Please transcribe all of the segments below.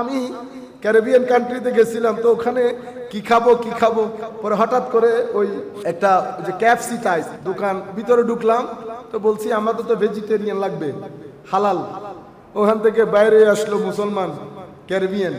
আমি ক্যারিবিয়ান কান্ট্রিতে গেছিলাম, তো ওখানে কি খাবো পরে হঠাৎ করে ওই একটা যে ক্যাফসি টাইপ দোকান ভিতরে ঢুকলাম, তো বলছি আমাদের তো ভেজিটেরিয়ান লাগবে, হালাল। ওখান থেকে বাইরে আসলো মুসলমান ক্যারিবিয়ান,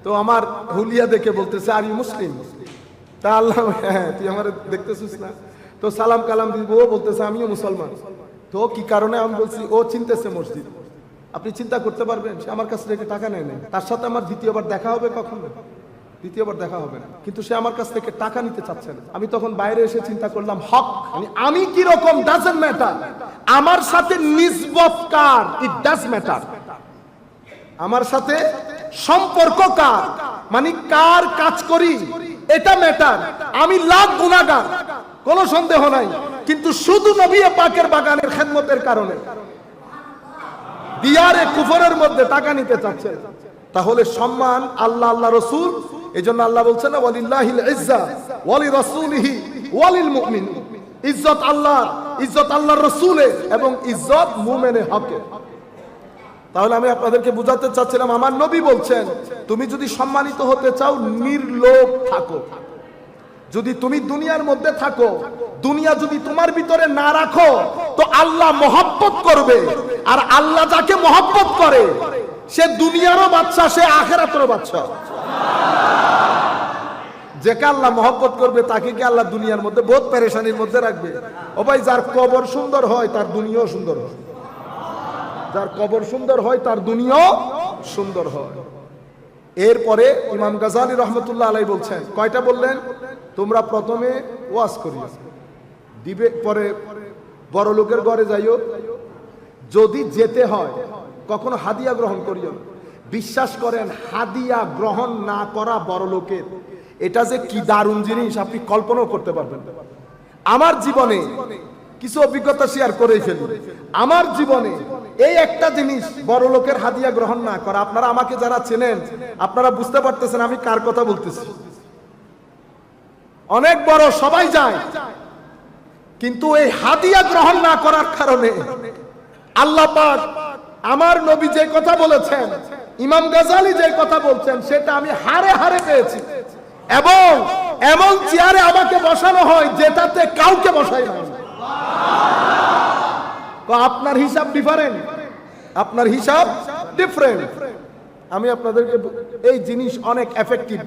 তো আমার হুলিয়া দেখে বলতেছে আর ইউ মুসলিম? তা আল্লাহ, হ্যাঁ তুই আমার দেখতেছিস না? তো সালাম কালাম দিব, ও বলতেছে আমিও মুসলমান। তো কি কারণে? আমি বলছি ও চিনতেছে মসজিদ। আপনি চিন্তা করতে পারবেন, সে আমার কাছ থেকে টাকা নেয় না, তার সাথে আমার দ্বিতীয়বার দেখা হবে কখনো? দ্বিতীয়বার দেখা হবে না, কিন্তু সে আমার কাছ থেকে টাকা নিতে চাচ্ছে না। আমি তখন বাইরে এসে চিন্তা করলাম হক, আমি কি রকম ডাজন্ট ম্যাটার, আমার সাথে নিসবত কার ইট ডাজ ম্যাটার, আমার সাথে সম্পর্ক কার, মানে কার কাজ করি এটা ম্যাটার। আমি লাখ গুনাহগার, কোনো সন্দেহ নাই, কিন্তু শুধু নবী পাকের বাগানের খেদমতের কারণে দিয়ারে কুফরের মধ্যে টাকা নিতে চাচ্ছে, তাহলে সম্মান আল্লাহ আল্লাহ রসুল। এজন্য আল্লাহ বলছেন না ওয়ালিল্লাহিল ইজ্জা ওয়ালি রাসূলিহি ওয়ালিল মুমিন, ইজ্জত আল্লাহর, ইজ্জত আল্লাহর রাসূলের এবং ইজ্জত মুমিনের হকের। তাহলে আমি আপনাদেরকে বুঝাতে চাচ্ছিলাম, আমার নবী বলছেন তুমি যদি সম্মানিত হতে চাও নির্লোভ থাকো। যদি তুমি দুনিয়ার মধ্যে থাকো, দুনিয়া যদি তোমার ভিতরে না রাখো, তো আল্লাহ মহব্বত করবে, আর আল্লাহ যাকে মহব্বত করে সে দুনিয়ারও বাদশা, সে আখিরাতেরও বাদশা। যাকে আল্লাহ মহব্বত করবে তাকে কি আল্লাহ দুনিয়ার মধ্যে বহুত পেরেশানির মধ্যে রাখবে? ও ভাই, যার কবর সুন্দর হয় তার দুনিয়াও সুন্দর হয়, যার কবর সুন্দর হয় তার দুনিয়াও সুন্দর হয়। এরপরে ইমাম গাজালি রহমতুল্লাহ আলাইহি বলছেন, কয়টা বললেন? তোমরা প্রথমে ওয়াজ করিও, দিবে পরে বড় লোকের ঘরে যাইও, যদি যেতে হয় কখনো হাদিয়া গ্রহণ করিও। বিশ্বাস করেন, হাদিয়া গ্রহণ না করা বড় লোকের, এটা যে কি দারুণ জিনিস আপনি কল্পনাও করতে পারবেন। আমার জীবনে কিছু অভিজ্ঞতা শেয়ার করেই ফেলি। আমার জীবনে এই একটা জিনিস, বড় লোকের হাদিয়া গ্রহণ না করা। আপনারা আমাকে যারা চেনেন আপনারা বুঝতে পারতেছেন আমি কার কথা বলতেছি। অনেক বড় সবাই যায়, কিন্তু এই হাদিয়া গ্রহণ না করার কারণে আল্লাহ পাক আমার নবী যে কথা বলেছেন, ইমাম গাজালি যে কথা বলছেন, সেটা আমি হারে হারে পেয়েছি। এবং এমন চেয়ারে আমাকে বসানো হয় যেটাতে কাউকে বসাই না। তো আপনার হিসাব ডিফারেন্ট, আপনার হিসাব ডিফারেন্ট। আমি আপনাদেরকে এই জিনিস অনেক এফেক্টিভ,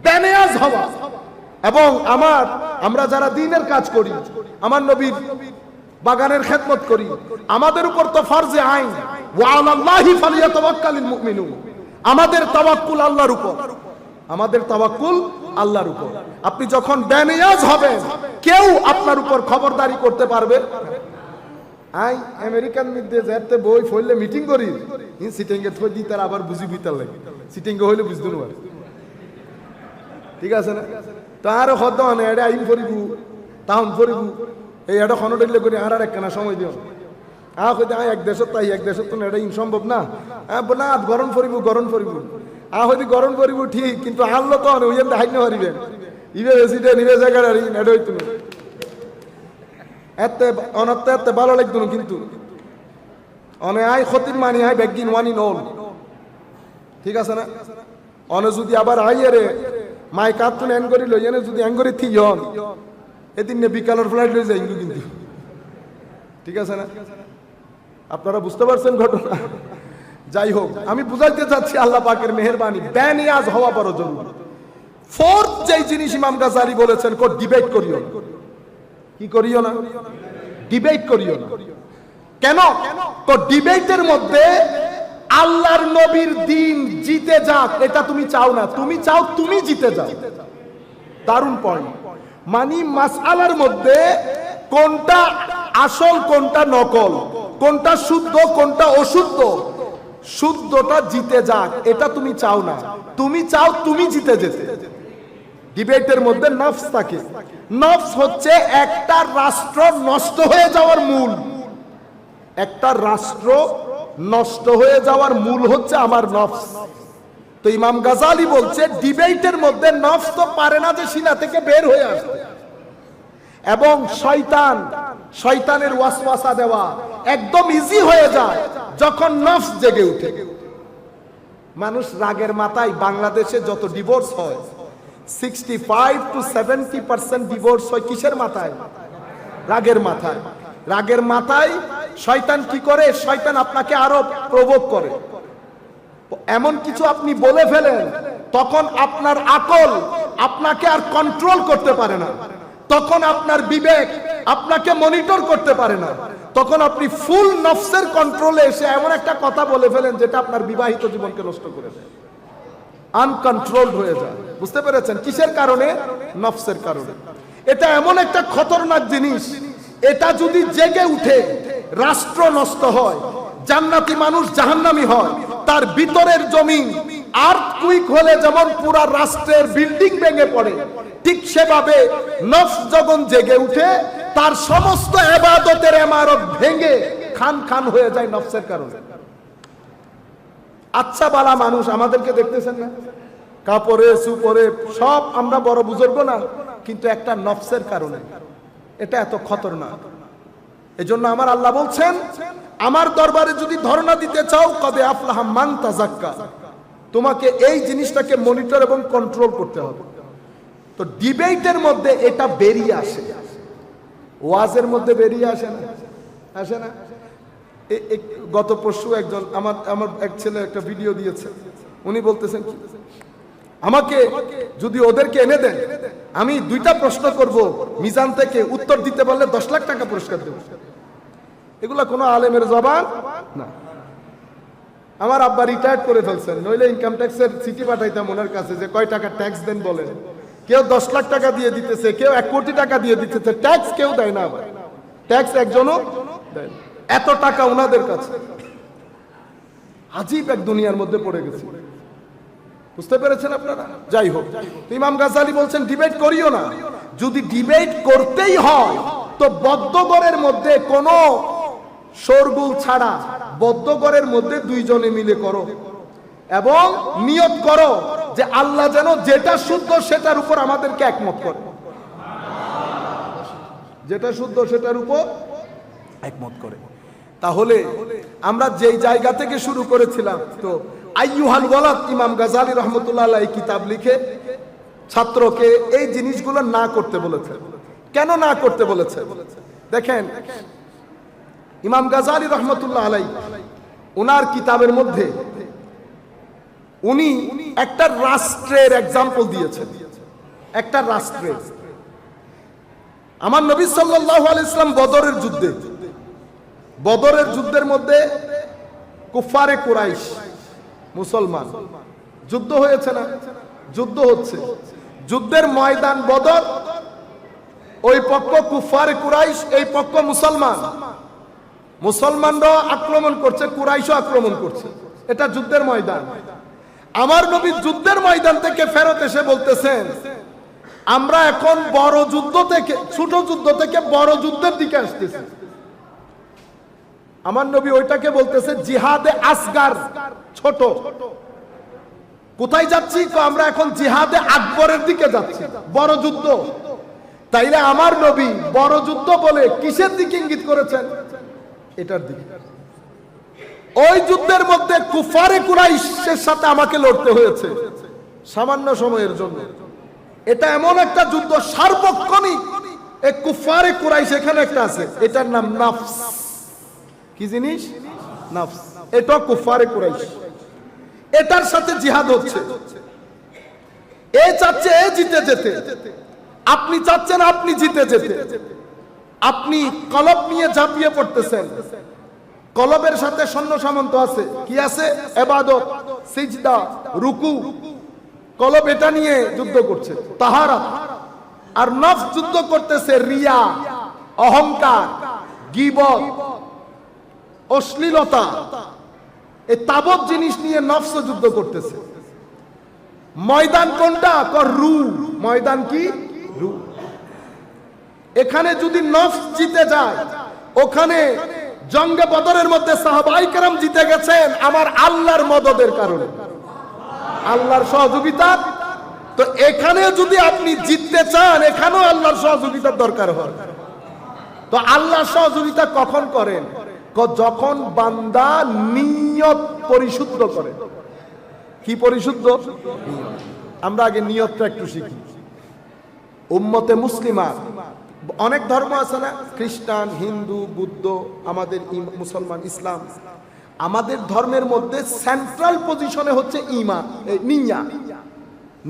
বেনিয়াজ হওয়া। এবং আমরা যারা দ্বীনের কাজ করি, আমার নবীর বাগানের খেদমত করি, আমাদের উপর তো ফরজে আইন ওয়া আলাল্লাহি ফালিয়াতাওয়াক্কালিল মুমিনুন, আমাদের তাওয়াক্কুল আল্লাহর উপর, আমাদের তাওয়াক্কুল আল্লাহর উপর। আপনি যখন বেনিয়াজ হবেন, কেউ আপনার উপর খবরদারি করতে পারবে। আই আমেরিকান মধ্যে যেতে বই ফইলে মিটিং করি, সিটিংয়ে থই দি তার আবার বুঝি বিতাল লাগে, সিটিংয়ে হইলে বুঝতে না, ঠিক আছে না? তার হদ মানে এটা আইন করিব, তাহন করিব, এই এটা খনডলে করি আর একখানা সময় দিও। হইতে এক দেশত তাই এক দেশত তো এটা সম্ভব না, না গরম করিব গরম করিব, হয়তো গরম করিব ঠিক, কিন্তু আনলো তো ওই হাইন পারিবেন ইবে রেসিডেন্ট ইবে জায়গার এটা হইতো না, এতে অনত্তে এতে ভালো লাগতো না। কিন্তু অনে আই খতিম মানি আই ব্যাগিন ওয়ান ইন অল, ঠিক আছে না? অনে যদি আবার আইয়ারে মাই কাতুন এন করি লই, এনে যদি এন করি থি হন এদিন নে বিকালের ফ্লাইট লই যাই কিন্তু, ঠিক আছে না? আপনারা বুঝতে পারছেন ঘটনা? যাই হোক, আমি বুঝাইতে চাচ্ছি আল্লাহ পাকের মেহেরবানি, বেনিয়াজ হওয়া বড় জরুরি। ফোর্থ যে জিনিস ইমাম গাজালি বলেছেন, কো ডিবেট করিও না। কি করিও না? ডিবেট করিও না। কেন? তো ডিবেটের মধ্যে আল্লাহর নবীর দ্বীন জিতে যাক এটা তুমি চাও না, তুমি চাও তুমি জিতে যাও। দারুণ পয়েন্ট। মানে মাসআলার মধ্যে কোনটা আসল কোনটা নকল, কোনটা শুদ্ধ কোনটা অশুদ্ধ, শুদ্ধটা জিতে যাক এটা তুমি চাও না, তুমি চাও তুমি জিতে যেতে। ডিবেটের মধ্যে নফস থাকে। নফস হচ্ছে একটা রাষ্ট্র নষ্ট হয়ে যাওয়ার মূল, একটা রাষ্ট্র নষ্ট হয়ে যাওয়ার মূল হচ্ছে আমার নফস। তো ইমাম গাজালি বলছে ডিবেটের মধ্যে নফস তো পারে না যে সিনা থেকে বের হয়ে আসবে, এবং শয়তানের ওয়াসওয়াসা দেওয়া একদম ইজি হয়ে যায় যখন নফস জেগে উঠে। মানুষ রাগের মাথায় বাংলাদেশে যত ডিভোর্স হয় 65 to 70% ডিভোর্স হয় কিসের মাথায়? রাগের মাথায়। রাগের মাথায় শয়তান কি করে? শয়তান আপনাকে আরো প্রভোগ করে, এমন কিছু আপনি বলে ফেলেন তখন আপনার আকল আপনাকে আর কন্ট্রোল করতে পারে না, তখন আপনার বিবেক আপনাকে মনিটর করতে পারে না, তখন আপনি ফুল নফসের কন্ট্রোলে এসে এমন একটা কথা বলে ফেলেন যেটা আপনার বিবাহিত জীবনকে নষ্ট করে দেয়, আনকন্ট্রোলড হয়ে যায়। বুঝতে পেরেছেন? কিসের কারণে? নফসের কারণে। এটা এমন একটা খতরনাক জিনিস, এটা যদি জেগে উঠে রাষ্ট্র নষ্ট হয়, জান্নাতি মানুষ জাহান্নামী হয়, তার ভিতরের জমিন আর্থকুইক হলে যেমন পুরা রাষ্ট্রের বিল্ডিং ভেঙে পড়ে, ঠিক সেভাবে নফস যখন জেগে উঠে তার সমস্ত ইবাদতের ইমারত ভেঙে খান খান হয়ে যায় নফসের কারণে। আচ্ছা বালা মানুষ আমাদেরকে দেখতেছেন না, কাপড়ে সুপরে সব আমরা বড় বুজুর্গ না, কিন্তু একটা নফসের কারণে এটা এত খতরনাক। এজন্য আমার আল্লাহ বলছেন, আমার দরবারে যদি ধর্ণা দিতে চাও কদে আফলাহা মান তাযাক্কা, তোমাকে এই জিনিসটাকে মনিটর এবং কন্ট্রোল করতে হবে। তো ডিবেটের মধ্যে এটা বেরিয়ে আসে, ওয়াজের মধ্যে বেরিয়ে আসে না? আসে না? গত পরশু একজন আমার এক ছেলে একটা ভিডিও দিয়েছে, উনি বলতেছেন আমাকে যদি ওদেরকে এনে দেন আমি 2টা প্রশ্ন করব, মিজান থেকে উত্তর দিতে পারলে 10 লাখ টাকা পুরস্কার দেব। এগুলা কোনো আলেমের জবান না। আমার আব্বা রিটায়ার্ড করে ফেলছেন, নইলে ইনকাম ট্যাক্সের চিঠি পাঠাইতাম ওনার কাছে যে কয় টাকা ট্যাক্স দেন বলেন। কেউ 10 লাখ টাকা দিয়ে দিতেছে, কেউ 1 কোটি টাকা দিয়ে দিতেছে, ট্যাক্স কেউ দেয় না। আবার ট্যাক্স একজনও দেয় না, এত টাকা ওনাদের কাছে। আজীব এক দুনিয়ার মধ্যে পড়ে গেছে। বুঝতে পেরেছেন আপনারা? যাই হোক, ইমাম গাজ্জালী বলছেন ডিবেট করিও না। যদি ডিবেট করতেই হয় তো বদ্ধঘরের মধ্যে কোনো শোরগোল ছাড়া বদ্ধঘরের মধ্যে 2 জনে মিলে করো এবং নিয়ত করো যে আল্লাহ যেন যেটা শুদ্ধ সেটার উপর আমাদেরকে একমত করে, যেটা শুদ্ধ সেটার উপর একমত করে। তাহলে আমরা যেই জায়গা থেকে শুরু করেছিলাম, তো আইয়ুহাল ওয়ালাদ ইমাম গাজ্জালী রাহমাতুল্লাহ আলাইহি কিতাব লিখে ছাত্রকে এই জিনিসগুলো না করতে বলেছেন। কেন না করতে বলেছেন? দেখেন, ইমাম গাজ্জালী রাহমাতুল্লাহ আলাইহি ওনার কিতাবের মধ্যে উনি একটা রাষ্ট্রের এক্সাম্পল দিয়েছেন। একটা রাষ্ট্রের, আমার নবী সাল্লাল্লাহু আলাইহি ওয়াসাল্লাম বদরের যুদ্ধের মধ্যে কুফারে কুরাইশ মুসলমান যুদ্ধ হয়েছে না? যুদ্ধ হচ্ছে, যুদ্ধের ময়দান বদর, ওই পক্ষ কুফারে কুরাইশ, এই পক্ষ মুসলমান। মুসলমানরাও আক্রমণ করছে, কুরাইশও আক্রমণ করছে, এটা যুদ্ধের ময়দান। আমার নবী যুদ্ধের ময়দান থেকে ফেরত এসে বলতেছেন আমরা এখন বড় যুদ্ধ থেকে, ছোট যুদ্ধ থেকে বড় যুদ্ধের দিকে আসতেছি। আমার নবী ওইটাকে বলতেছে জিহাদে আসগার, ছোট। কোথায় যাচ্ছি? আমরা এখন জিহাদে আকবরের দিকে যাচ্ছি, বড় যুদ্ধ। তাইলে আমার নবী বড় যুদ্ধ বলে কিসের দিকে ইঙ্গিত করেছেন? এটার দিকে। ওই যুদ্ধের মধ্যে কুফারে কুরাইশের সাথে আমাকে লড়তে হয়েছে সামান্য সময়ের জন্য। এটা এমন একটা যুদ্ধ সার্বক্ষণিক। এই কুফারে কুরাইশ এখানে একটা আছে, এটার নাম নফস। কি জিনিস? নফস। এটা কুফারে কুরাইশ, এটার সাথে জিহাদ হচ্ছে। এ চাচ্ছে এ জিতে যেতে, আপনি চাচ্ছেন আপনি জিতে যেতে। আপনি কলব নিয়ে ঝাঁপিয়ে পড়তেছেন, কলবের সাথে সৈন্য সামন্ত আছে। কি আছে? ইবাদত, সিজদা, রুকু। কলব এটা নিয়ে যুদ্ধ করছে, তাহারাত। আর নফস যুদ্ধ করতেছে রিয়া, অহংকার, গীবত, অশ্লীলতা। এই তাবৎ জিনিস নিয়ে নফস যুদ্ধ করতেছে। ময়দান কোনটা? রু। ময়দান কি? রু। এখানে যদি নফস জিতে যায়, ওখানে জঙ্গে বদরের মধ্যে সাহাবায়ে কেরাম জিতে গেছেন আমার আল্লাহর মদদের কারণে, আল্লাহর সহযোগিতা। তো এখানে যদি আপনি জিততে চান, এখানেও আল্লাহর সহযোগিতার দরকার হয়। তো আল্লাহর সহযোগিতা কখন করেন? যখন বান্দা নিয়ত পরিশুদ্ধ করে। কি পরিশুদ্ধ? আমরা আগে নিয়তটা একটু শিখি। উম্মতে মুসলিমা অনেক ধর্ম আছে না, খ্রিস্টান, হিন্দু, বুদ্ধ, আমাদের মুসলমান, ইসলাম। আমাদের ধর্মের মধ্যে সেন্ট্রাল পজিশনে হচ্ছে ঈমান,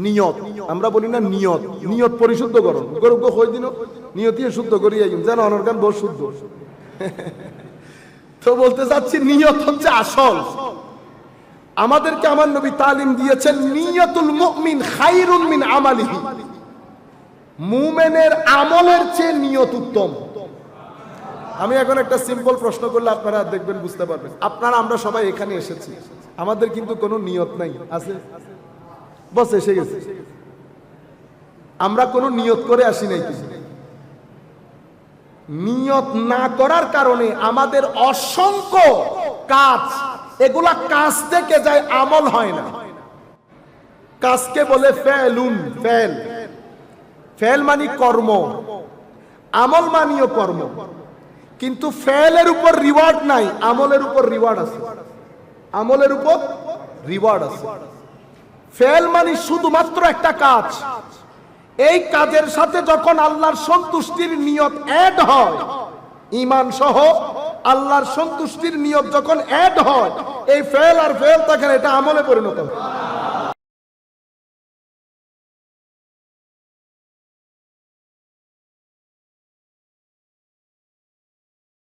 নিয়ত। আমরা বলি না নিয়ত, নিয়ত পরিশুদ্ধ করুন গরুকে হই দিন নিয়তিয়ে শুদ্ধ করিয়া যেন অনর্গান বহু শুদ্ধ। তো বলতে চাচ্ছি নিয়ত হচ্ছে আসল। আমাদেরকে আমার নবী তালিম দিয়েছেন নিয়তুল মুমিন খায়রুন মিন আমালিহি, মুমিনের আমলের চেয়ে নিয়ত উত্তম। আমি এখন একটা সিম্পল প্রশ্ন করলে আপনারা দেখবেন, বুঝতে পারবেন। আপনারা আমরা সবাই এখানে এসেছি, আমাদের কিন্তু কোনো নিয়ত নাই, আছে? বস এসে গেছে, আমরা কোনো নিয়ত করে আসি নাই। কিছু নিয়ত না করার কারণে আমাদের অসংখ্য কাজ, এগুলা কাজ থেকে যায়, আমল হয় না। কাজকে বলে ফেলুন, ফেল। ফেল মানে কর্ম, আমল মানিও কর্ম। কিন্তু ফেলের উপর রিওয়ার্ড নাই, আমলের উপর রিওয়ার্ড আছে। আমলের উপর রিওয়ার্ড আছে। ফেল মানে শুধুমাত্র একটা কাজ, এই কাজের সাথে যখন আল্লাহর সন্তুষ্টির নিয়ত অ্যাড হয়, ঈমান সহ আল্লাহর সন্তুষ্টির নিয়ত যখন অ্যাড হয়, এই ফেল আর ফেল তখন এটা আমলে পরিণত হয়।